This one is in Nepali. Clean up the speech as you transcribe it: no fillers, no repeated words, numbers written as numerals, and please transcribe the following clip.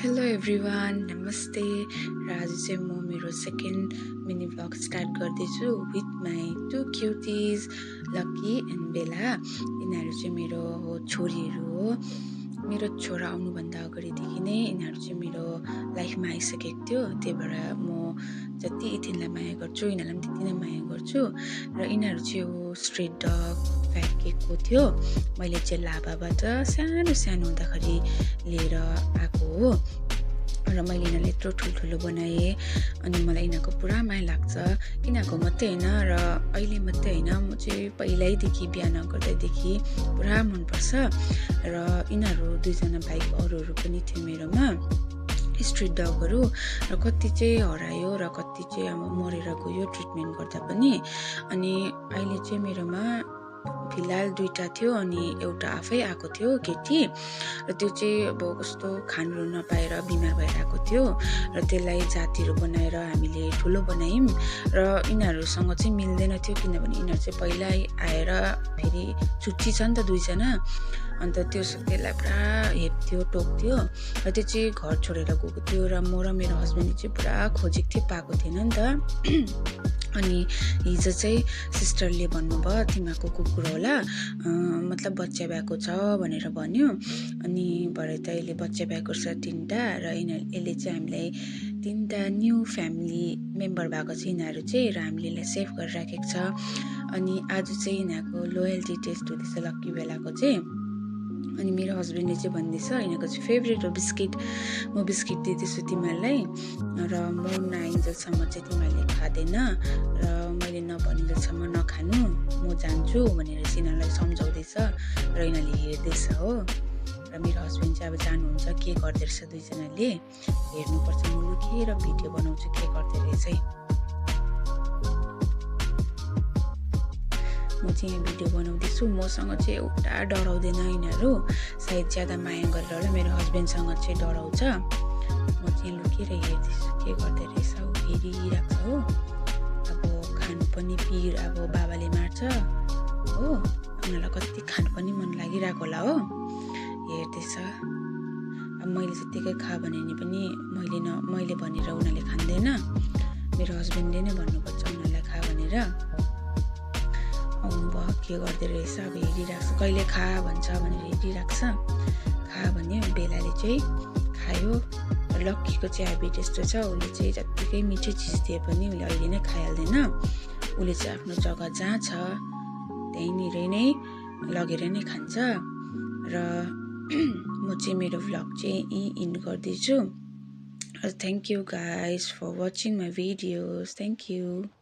हेलो एभ्रिवान नमस्ते र आज चाहिँ म मेरो सेकेन्ड मिनी भ्लग स्टार्ट गर्दैछु with my two cuties Lucky and Bella. यिनीहरू चाहिँ मेरो छोरीहरू हो। मेरो छोरा आउनुभन्दा अगाडिदेखि नै यिनीहरू चाहिँ मेरो लाइफमा आइसकेको थियो। त्यही भएर म जति यिनीहरूलाई माया गर्छु यिनीहरूलाई पनि त्यति नै माया गर्छु। र यिनीहरू चाहिँ हो स्ट्रेट डग फ्याकेको थियो। मैले चाहिँ लाभाबाट सानो सानो हुँदाखेरि लिएर आएको हो र मैले यिनीहरूलाई यत्रो ठुल्ठुलो बनाएँ। अनि मलाई यिनीहरूको पुरा माया लाग्छ। यिनीहरूको मात्रै होइन र अहिले मात्रै होइन, म चाहिँ पहिल्यैदेखि बिहा नगर्दैदेखि पुरा मनपर्छ। र यिनीहरू दुईजना बाइक अरूहरू पनि थियो मेरोमा स्ट्रिट डगहरू, र कति चाहिँ हरायो र कति चाहिँ अब मरेर गयो ट्रिटमेन्ट गर्दा पनि। अनि अहिले चाहिँ मेरोमा फिलहाल दुईवटा थियो अनि एउटा आफै आएको थियो केटी। र त्यो चाहिँ अब कस्तो खानु नपाएर बिमार भएर आएको थियो र त्यसलाई जातिहरू बनाएर हामीले ठुलो बनायौँ। र यिनीहरूसँग चाहिँ मिल्दैन थियो किनभने यिनीहरू चाहिँ पहिल्यै आएर फेरि छुट्टी छ नि त दुईजना। अन्त त्यसलाई पुरा हेप्थ्यो टोक्थ्यो र त्यो चाहिँ घर छोडेर गएको थियो र म र मेरो हस्बेन्डले चाहिँ पुरा खोजेको थियो, पाएको थिएन नि त। अनि हिजो चाहिँ सिस्टरले भन्नुभयो तिमीहरूको कुकुर होला, मतलब बच्चा भएको छ भनेर भन्यो। अनि भरे त यसले बच्चा भएको छ 3टा र यसले चाहिँ हामीलाई 3टा न्यू फ्यामिली मेम्बर भएको छ यिनीहरू चाहिँ, र हामीले यसलाई सेभ गरेर राखेको छ। अनि आज चाहिँ यिनीहरूको लोयल्टी टेस्ट हुँदैछ लक्की बेलाको चाहिँ। अनि मेरो हस्बेन्डले चाहिँ भन्दैछ यिनीहरूको चाहिँ फेभरेट हो बिस्किट, म बिस्किट दिँदैछु तिमीहरूलाई र म नआइन्जेलसम्म चाहिँ तिमीहरूले खाँदैन र मैले नभनिन्जेलसम्म नखानु, म जान्छु भनेर चाहिँ यिनीहरूलाई सम्झाउँदैछ र यिनीहरूले हेर्दैछ हो। र मेरो हस्बेन्ड चाहिँ अब जानुहुन्छ, के गर्दै रहेछ दुईजनाले हेर्नुपर्छ। म लुकेर भिडियो बनाउँछु के गर्दै रहेछ। म चाहिँ यहाँ भिडियो बनाउँदैछु। मसँग चाहिँ एउटा डराउँदैन यिनीहरू, सायद ज्यादा माया गरेर होला मेरो हस्बेन्डसँग चाहिँ डराउँछ। म चाहिँ लुकेर हेर्दैछु के गर्दै रहेछ, हेरिरहेको छ हो। अब खानु पनि अब बाबाले मार्छ हो, उनीहरूलाई कति खानु पनि मन लागिरहेको होला हो, हेर्दैछ। अब मैले जत्तिकै खा भने पनि मैले भनेर उनीहरूले खाँदैन, मेरो हस्बेन्डले नै भन्नुपर्छ उनीहरूलाई खा भनेर। आउनुभयो के गर्दै रहेछ, अब हेरिरहेको छ, कहिले खा भन्छ भनेर हेरिरहेको छ। खा भन्यो, बेलाले चाहिँ खायो। र लक्कीको चाहिँ हेबिट यस्तो छ, उसले चाहिँ जत्तिकै मिठो चिज दिए पनि उसले अहिले नै खाइहाल्दैन। उसले चाहिँ आफ्नो जग्गा जहाँ छ त्यहीँनिर नै लगेर नै खान्छ। र म चाहिँ मेरो भ्लग चाहिँ इन्ड गर्दैछु। Thank you guys for watching my videos. Thank you.